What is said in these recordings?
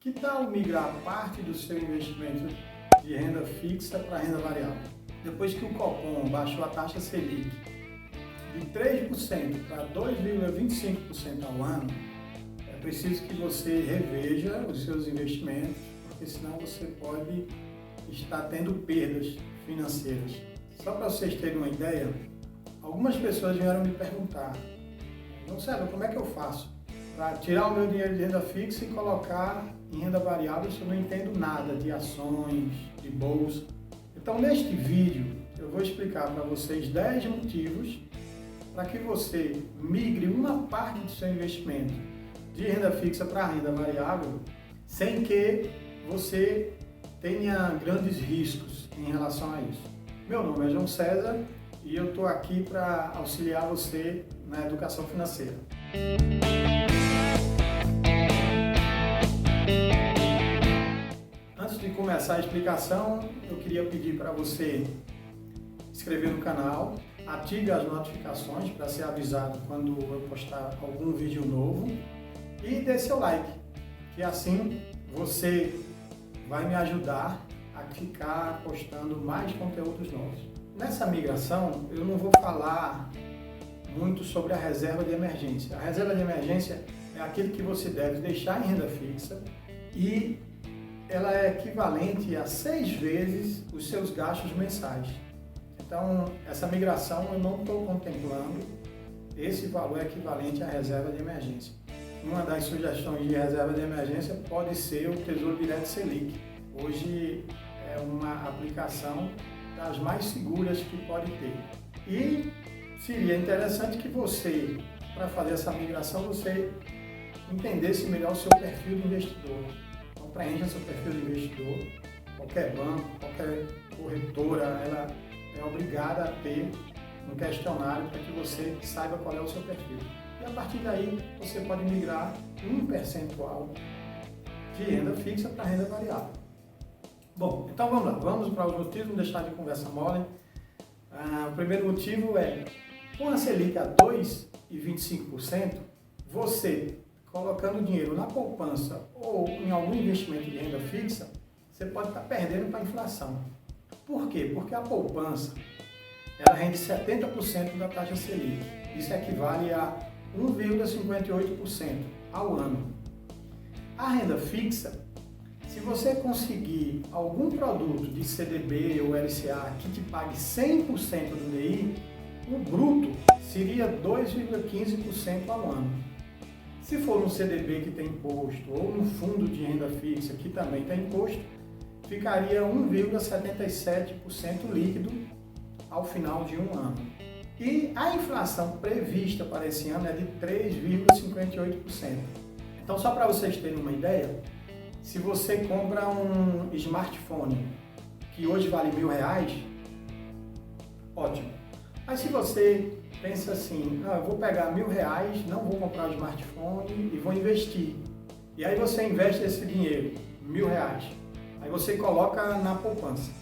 Que tal migrar parte do seu investimento de renda fixa para renda variável? Depois que o Copom baixou a taxa Selic de 3% para 2,25% ao ano, é preciso que você reveja os seus investimentos, porque senão você pode estar tendo perdas financeiras. Só para vocês terem uma ideia, algumas pessoas vieram me perguntar: não sei, como é que eu faço para tirar o meu dinheiro de renda fixa e colocar em renda variável se eu não entendo nada de ações, de bolsa? Então, neste vídeo, eu vou explicar para vocês 10 motivos para que você migre uma parte do seu investimento de renda fixa para renda variável sem que você tenha grandes riscos em relação a isso. Meu nome é João César e eu estou aqui para auxiliar você na educação financeira. Antes de começar a explicação, eu queria pedir para você se inscrever no canal, ative as notificações para ser avisado quando eu postar algum vídeo novo e dê seu like, que assim você vai me ajudar a ficar postando mais conteúdos novos. Nessa migração, eu não vou falar muito sobre a reserva de emergência. A reserva de emergência é aquilo que você deve deixar em renda fixa e ela é equivalente a 6 vezes os seus gastos mensais. Então, essa migração eu não estou contemplando esse valor equivalente à reserva de emergência. Uma das sugestões de reserva de emergência pode ser o Tesouro Direto Selic. Hoje é uma aplicação das mais seguras que pode ter. E seria interessante que você, para fazer essa migração, você entendesse melhor o seu perfil de investidor. Então, preencha seu perfil de investidor. Qualquer banco, qualquer corretora, ela é obrigada a ter um questionário para que você saiba qual é o seu perfil. E a partir daí, você pode migrar um percentual de renda fixa para renda variável. Bom, então vamos lá, vamos para os motivos, não deixar de conversa mole. O primeiro motivo é, com a Selic a 2,25%, você colocando dinheiro na poupança ou em algum investimento de renda fixa, você pode estar perdendo para a inflação. Por quê? Porque a poupança, ela rende 70% da taxa Selic. Isso equivale a 1,58% ao ano. A renda fixa, se você conseguir algum produto de CDB ou LCA que te pague 100% do DI, o bruto seria 2,15% ao ano. Se for um CDB que tem imposto ou um fundo de renda fixa que também tem imposto, ficaria 1,77% líquido ao final de um ano. E a inflação prevista para esse ano é de 3,58%. Então, só para vocês terem uma ideia, se você compra um smartphone que hoje vale R$1.000, ótimo. Mas se você pensa assim, eu vou pegar R$1.000, não vou comprar o smartphone e vou investir. E aí você investe esse dinheiro, R$1.000, aí você coloca na poupança.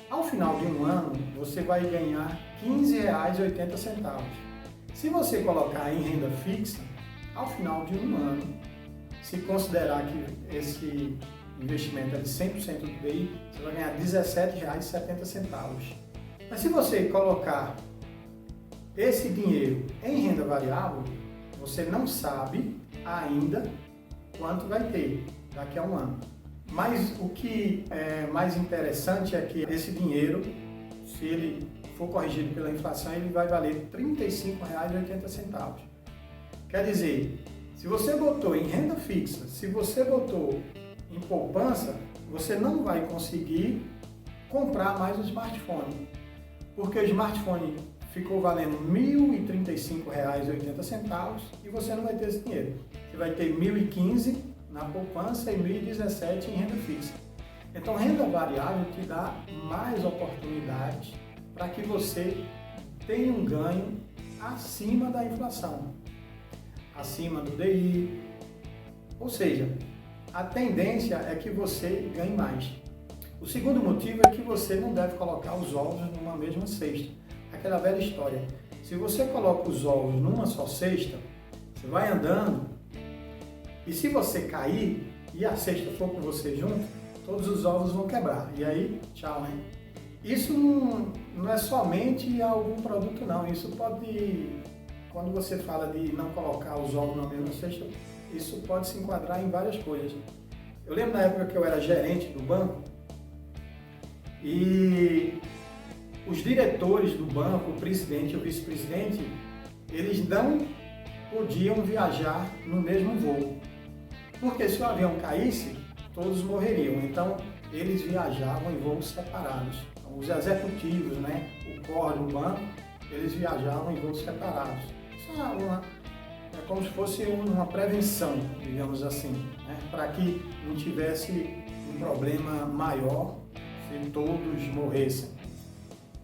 Ao final de um ano, você vai ganhar R$15,80. Se você colocar em renda fixa, ao final de um ano, se considerar que esse investimento é de 100% do DI, você vai ganhar R$17,70. Mas se você colocar esse dinheiro em renda variável, você não sabe ainda quanto vai ter daqui a um ano. Mas o que é mais interessante é que esse dinheiro, se ele for corrigido pela inflação, ele vai valer R$35,80. Quer dizer, se você botou em renda fixa, se você botou em poupança, você não vai conseguir comprar mais o smartphone, porque o smartphone ficou valendo R$1.035,80 e você não vai ter esse dinheiro. Você vai ter R$1.015 na poupança e R$1.017 em renda fixa. Então, renda variável te dá mais oportunidades para que você tenha um ganho acima da inflação, acima do DI, ou seja, a tendência é que você ganhe mais. O segundo motivo é que você não deve colocar os ovos numa mesma cesta. Aquela velha história, se você coloca os ovos numa só cesta, você vai andando e se você cair, e a cesta for com você junto, todos os ovos vão quebrar. E aí, tchau, né? Isso não é somente algum produto, não. Isso pode, quando você fala de não colocar os ovos na mesma cesta, isso pode se enquadrar em várias coisas. Eu lembro na época que eu era gerente do banco e os diretores do banco, o presidente e o vice-presidente, eles não podiam viajar no mesmo voo. Porque se o avião caísse, todos morreriam. Então, eles viajavam em voos separados. Então, os executivos, né, o core do banco, eles viajavam em voos separados. Isso é como se fosse uma prevenção, digamos assim, né, para que não tivesse um problema maior se todos morressem.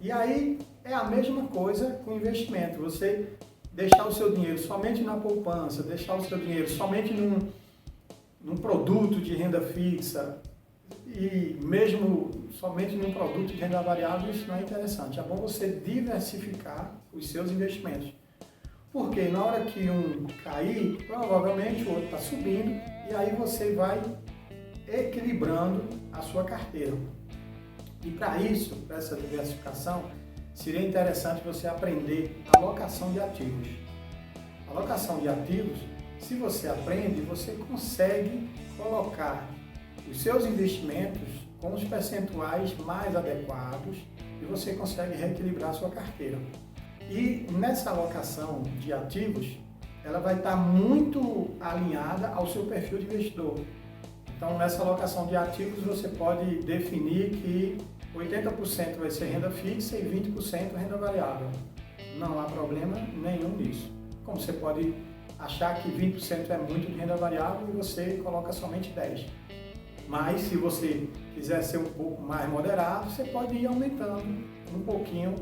E aí é a mesma coisa com investimento. Você deixar o seu dinheiro somente na poupança, deixar o seu dinheiro somente num produto de renda fixa e mesmo somente num produto de renda variável, isso não é interessante. É bom você diversificar os seus investimentos. Porque na hora que um cair, provavelmente o outro está subindo e aí você vai equilibrando a sua carteira. E para isso, para essa diversificação, seria interessante você aprender a alocação de ativos. A alocação de ativos, se você aprende, você consegue colocar os seus investimentos com os percentuais mais adequados e você consegue reequilibrar a sua carteira. E nessa alocação de ativos, ela vai estar muito alinhada ao seu perfil de investidor. Então, nessa alocação de ativos, você pode definir que 80% vai ser renda fixa e 20% renda variável. Não há problema nenhum nisso. Como você pode achar que 20% é muito de renda variável e você coloca somente 10%. Mas se você quiser ser um pouco mais moderado, você pode ir aumentando um pouquinho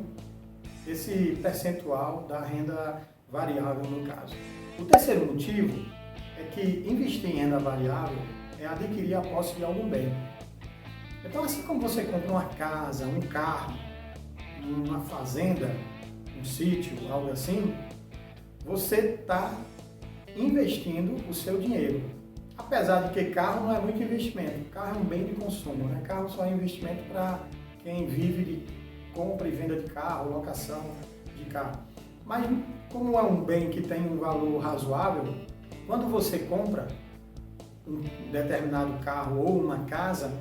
esse percentual da renda variável no caso. O terceiro motivo é que investir em renda variável é adquirir a posse de algum bem. Então, assim como você compra uma casa, um carro, uma fazenda, um sítio, algo assim, você está investindo o seu dinheiro. Apesar de que carro não é muito investimento, carro é um bem de consumo, né? Carro só é investimento para quem vive de compra e venda de carro, locação de carro. Mas como é um bem que tem um valor razoável, quando você compra um determinado carro ou uma casa,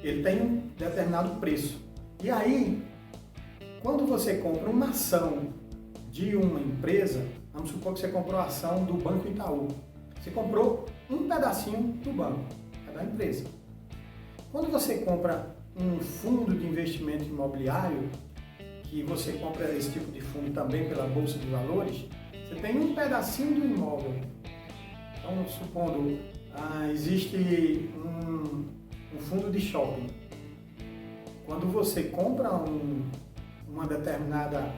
ele tem um determinado preço. E aí, quando você compra uma ação de uma empresa, vamos supor que você comprou a ação do Banco Itaú. Você comprou um pedacinho do banco, é da empresa. Quando você compra um fundo de investimento imobiliário, que você compra esse tipo de fundo também pela Bolsa de Valores, você tem um pedacinho do imóvel. Então, supondo, existe um fundo de shopping. Quando você compra uma determinada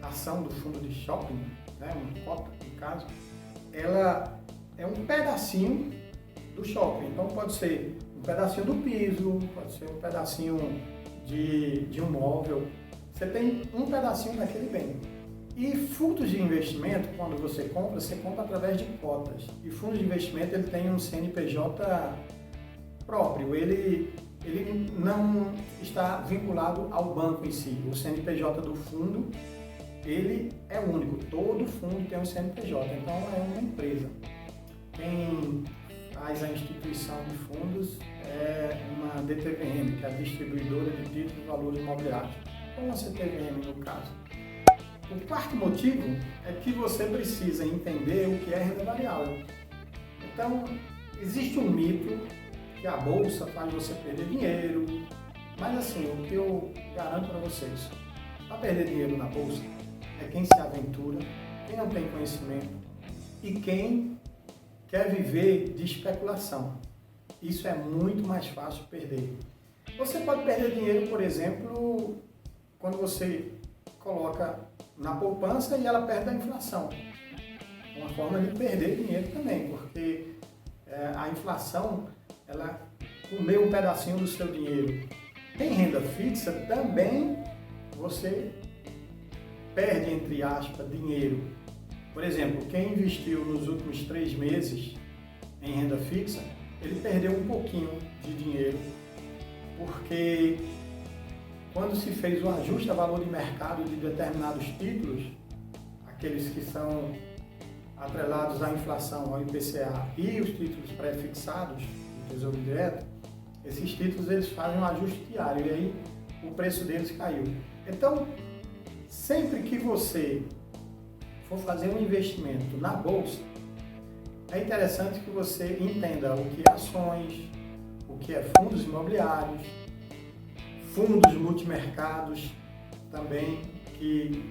ação do fundo de shopping, né, uma cota, no caso, ela é um pedacinho do shopping. Então pode ser um pedacinho do piso, pode ser um pedacinho de um móvel. Você tem um pedacinho daquele bem. E fundos de investimento, quando você compra através de cotas. E fundos de investimento, ele tem um CNPJ próprio. Ele não está vinculado ao banco em si. O CNPJ do fundo, ele é único. Todo fundo tem um CNPJ, então é uma empresa. Quem faz a instituição de fundos é uma DTVM, que é a Distribuidora de Títulos de Valores Imobiliários, ou uma CTVM no caso. O quarto motivo é que você precisa entender o que é renda variável. Então, existe um mito que a bolsa faz você perder dinheiro, mas assim, o que eu garanto para vocês, para perder dinheiro na bolsa é quem se aventura, quem não tem conhecimento e quem quer viver de especulação. Isso é muito mais fácil perder. Você pode perder dinheiro, por exemplo, quando você coloca na poupança e ela perde a inflação. Uma forma de perder dinheiro também, porque a inflação, ela comeu um pedacinho do seu dinheiro. Em renda fixa, também você perde, entre aspas, dinheiro. Por exemplo, quem investiu nos últimos 3 meses em renda fixa, ele perdeu um pouquinho de dinheiro, porque quando se fez o ajuste a valor de mercado de determinados títulos, aqueles que são atrelados à inflação, ao IPCA, e os títulos pré-fixados do Tesouro Direto, esses títulos eles fazem um ajuste diário e aí o preço deles caiu. Então, sempre que você for fazer um investimento na bolsa, é interessante que você entenda o que é ações, o que é fundos imobiliários, fundos multimercados também, que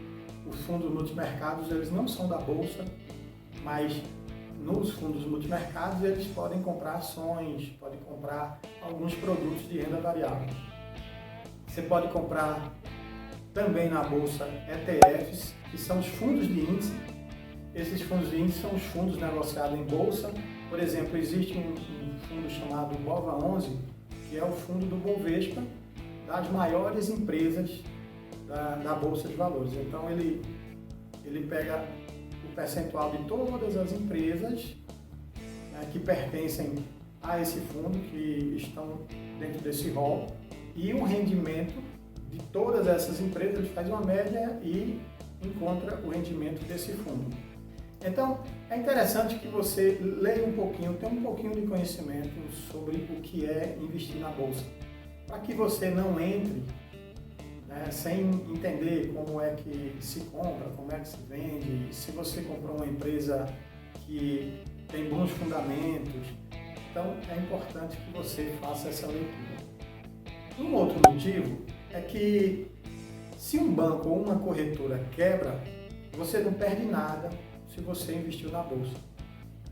os fundos multimercados eles não são da bolsa, mas nos fundos multimercados eles podem comprar ações, podem comprar alguns produtos de renda variável. Você pode comprar também na bolsa ETFs, que são os fundos de índice. Esses fundos de índice são os fundos negociados em bolsa. Por exemplo, existe um fundo chamado BOVA11, que é o fundo do Bovespa, das maiores empresas da Bolsa de Valores. Então, ele pega o percentual de todas as empresas, né, que pertencem a esse fundo, que estão dentro desse rol, e o rendimento de todas essas empresas, ele faz uma média e encontra o rendimento desse fundo. Então, é interessante que você leia um pouquinho, tenha um pouquinho de conhecimento sobre o que é investir na Bolsa, para que você não entre, né, sem entender como é que se compra, como é que se vende, se você comprou uma empresa que tem bons fundamentos. Então, é importante que você faça essa leitura. Um outro motivo é que se um banco ou uma corretora quebra, você não perde nada se você investiu na bolsa.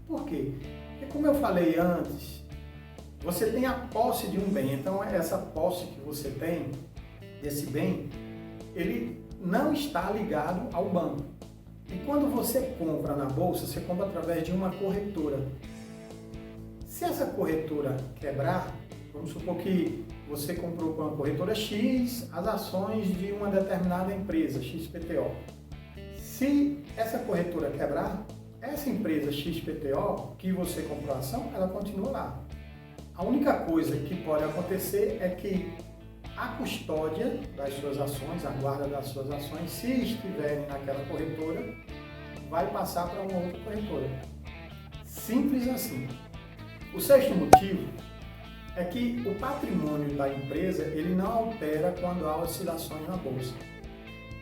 Por quê? Porque, como eu falei antes, você tem a posse de um bem. Então, essa posse que você tem desse bem, ele não está ligado ao banco. E quando você compra na bolsa, você compra através de uma corretora. Se essa corretora quebrar, vamos supor que você comprou com a corretora X as ações de uma determinada empresa, XPTO. Se essa corretora quebrar, essa empresa XPTO que você comprou a ação, ela continua lá. A única coisa que pode acontecer é que a custódia das suas ações, a guarda das suas ações, se estiverem naquela corretora, vai passar para uma outra corretora. Simples assim. O sexto motivo é que o patrimônio da empresa ele não altera quando há oscilações na bolsa.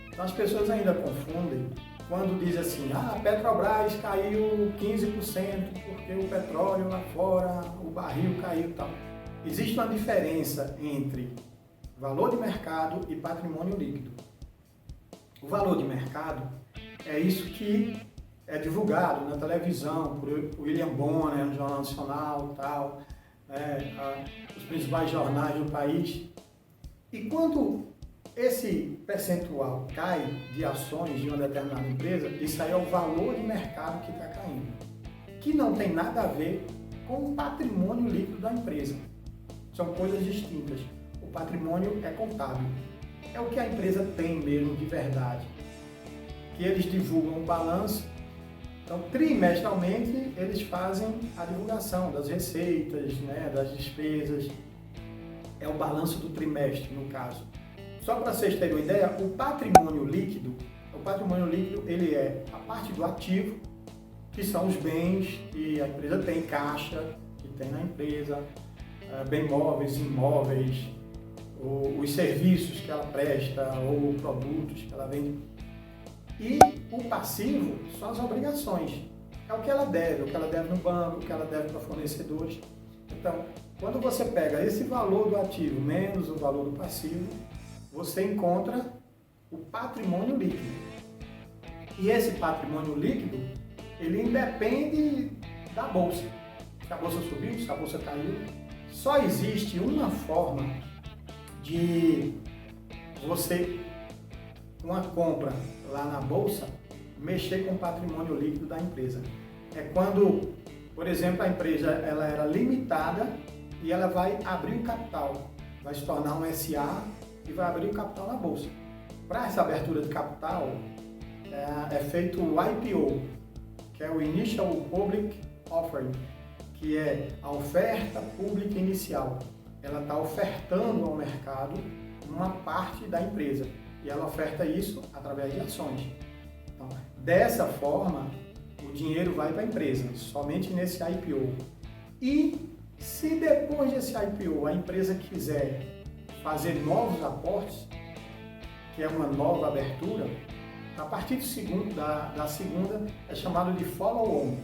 Então, as pessoas ainda confundem quando dizem assim, a Petrobras caiu 15% porque o petróleo lá fora, o barril caiu e tal. Existe uma diferença entre valor de mercado e patrimônio líquido. O valor de mercado é isso que é divulgado na televisão por William Bonner, no Jornal Nacional, tal, os principais jornais do país. E quando esse percentual cai de ações de uma determinada empresa, isso aí é o valor de mercado que está caindo, que não tem nada a ver com o patrimônio líquido da empresa. São coisas distintas. O patrimônio é contábil, é o que a empresa tem mesmo de verdade, que eles divulgam um balanço. Então, trimestralmente, eles fazem a divulgação das receitas, né, das despesas. É o balanço do trimestre, no caso. Só para vocês terem uma ideia, o patrimônio líquido ele é a parte do ativo, que são os bens que a empresa tem, caixa que tem na empresa, bem móveis, imóveis, os serviços que ela presta ou produtos que ela vende. E o passivo são as obrigações. É o que ela deve no banco, o que ela deve para fornecedores. Então, quando você pega esse valor do ativo menos o valor do passivo, você encontra o patrimônio líquido. E esse patrimônio líquido, ele independe da bolsa. Se a bolsa subiu, se a bolsa caiu. Só existe uma forma de você, com a compra lá na bolsa, mexer com o patrimônio líquido da empresa. É quando, por exemplo, a empresa ela era limitada e ela vai abrir o capital, vai se tornar um SA e vai abrir o capital na bolsa. Para essa abertura de capital, é feito o IPO, que é o Initial Public Offering, que é a oferta pública inicial. Ela está ofertando ao mercado uma parte da empresa e ela oferta isso através de ações. Então, dessa forma, o dinheiro vai para a empresa, somente nesse IPO. E se depois desse IPO a empresa quiser fazer novos aportes, que é uma nova abertura, a partir da segunda é chamado de follow-on.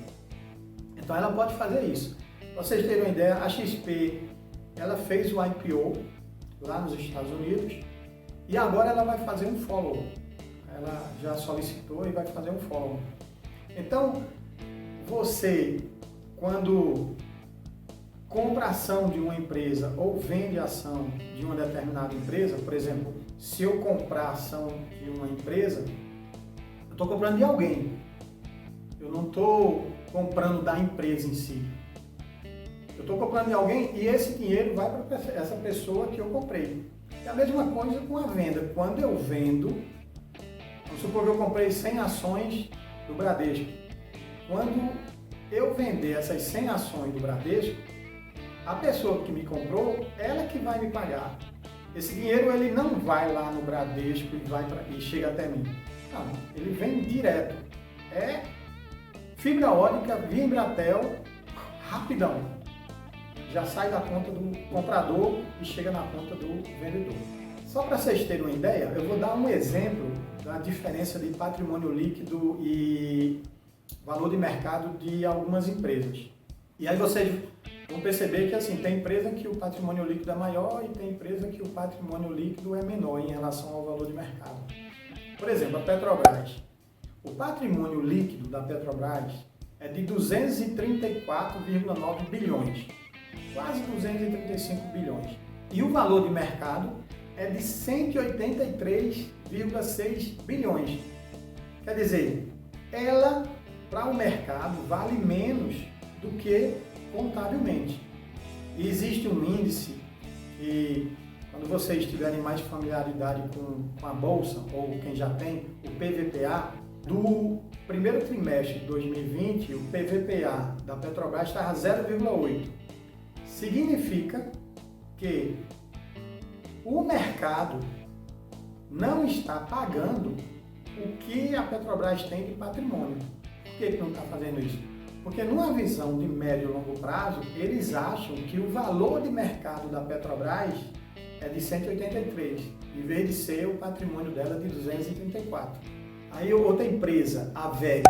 Então ela pode fazer isso. Para vocês terem uma ideia, a XP ela fez o IPO lá nos Estados Unidos e agora ela vai fazer um follow-on. Ela já solicitou e vai fazer um follow-on. Então, você, quando compra ação de uma empresa ou vende ação de uma determinada empresa, por exemplo, se eu comprar ação de uma empresa, eu estou comprando de alguém. Eu não estou comprando da empresa em si. Eu estou comprando de alguém e esse dinheiro vai para essa pessoa que eu comprei. É a mesma coisa com a venda. Quando eu vendo, vamos supor que eu comprei 100 ações do Bradesco. Quando eu vender essas 100 ações do Bradesco, a pessoa que me comprou, ela que vai me pagar. Esse dinheiro ele não vai lá no Bradesco e chega até mim. Não, ele vem direto. É fibra ótica via Embratel, rapidão. Já sai da conta do comprador e chega na conta do vendedor. Só para vocês terem uma ideia, eu vou dar um exemplo da diferença de patrimônio líquido e valor de mercado de algumas empresas. E aí vocês vão perceber que assim, tem empresa que o patrimônio líquido é maior e tem empresa que o patrimônio líquido é menor em relação ao valor de mercado. Por exemplo, a Petrobras. O patrimônio líquido da Petrobras é de 234,9 bilhões, quase 235 bilhões. E o valor de mercado é de 183,6 bilhões. Quer dizer, ela, para o mercado, vale menos do que contabilmente. E existe um índice que, quando vocês tiverem mais familiaridade com a Bolsa, ou quem já tem, o PVPA, do primeiro trimestre de 2020, o PVPA da Petrobras estava 0,8. Significa que o mercado não está pagando o que a Petrobras tem de patrimônio. Por que não está fazendo isso? Porque numa visão de médio e longo prazo, eles acham que o valor de mercado da Petrobras é de 183, em vez de ser o patrimônio dela de 234. Aí outra empresa, a WEG.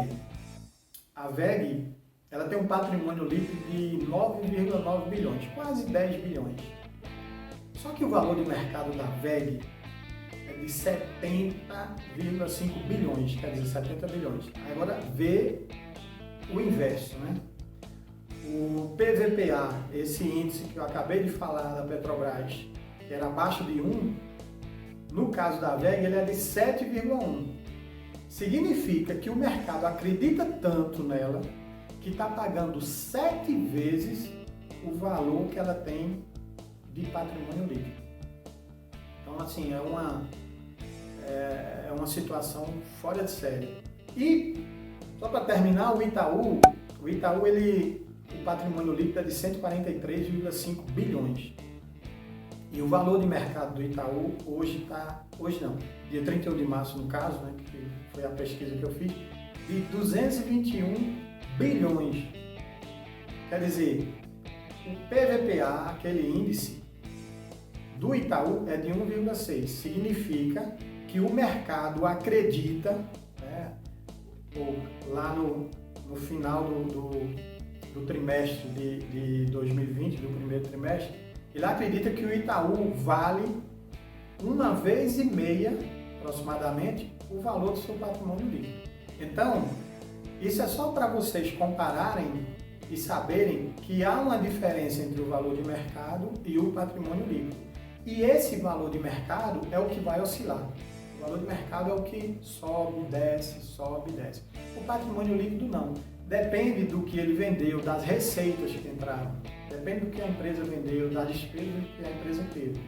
A WEG, ela tem um patrimônio líquido de 9,9 bilhões, quase 10 bilhões. Só que o valor de mercado da WEG é de 70,5 bilhões, quer dizer, 70 bilhões. Agora vê o inverso, né? O PVPA, esse índice que eu acabei de falar da Petrobras, que era abaixo de 1, no caso da WEG, ele é de 7,1. Significa que o mercado acredita tanto nela que está pagando 7 vezes o valor que ela tem de patrimônio líquido. Então, assim, é uma situação fora de série. E, só para terminar, o Itaú, o patrimônio líquido é de 143,5 bilhões. E o valor de mercado do Itaú dia 31 de março no caso, né, que foi a pesquisa que eu fiz, de 221 bilhões. Quer dizer, o PVPA, aquele índice do Itaú, é de 1,6. Significa que o mercado acredita, né, lá no final do trimestre de 2020, do primeiro trimestre, ele acredita que o Itaú vale 1,5 vezes, aproximadamente, o valor do seu patrimônio líquido. Então, isso é só para vocês compararem e saberem que há uma diferença entre o valor de mercado e o patrimônio líquido. E esse valor de mercado é o que vai oscilar. O valor de mercado é o que sobe, desce, sobe, desce. O patrimônio líquido não. Depende do que ele vendeu, das receitas que entraram. Depende do que a empresa vendeu, das despesas que a empresa teve.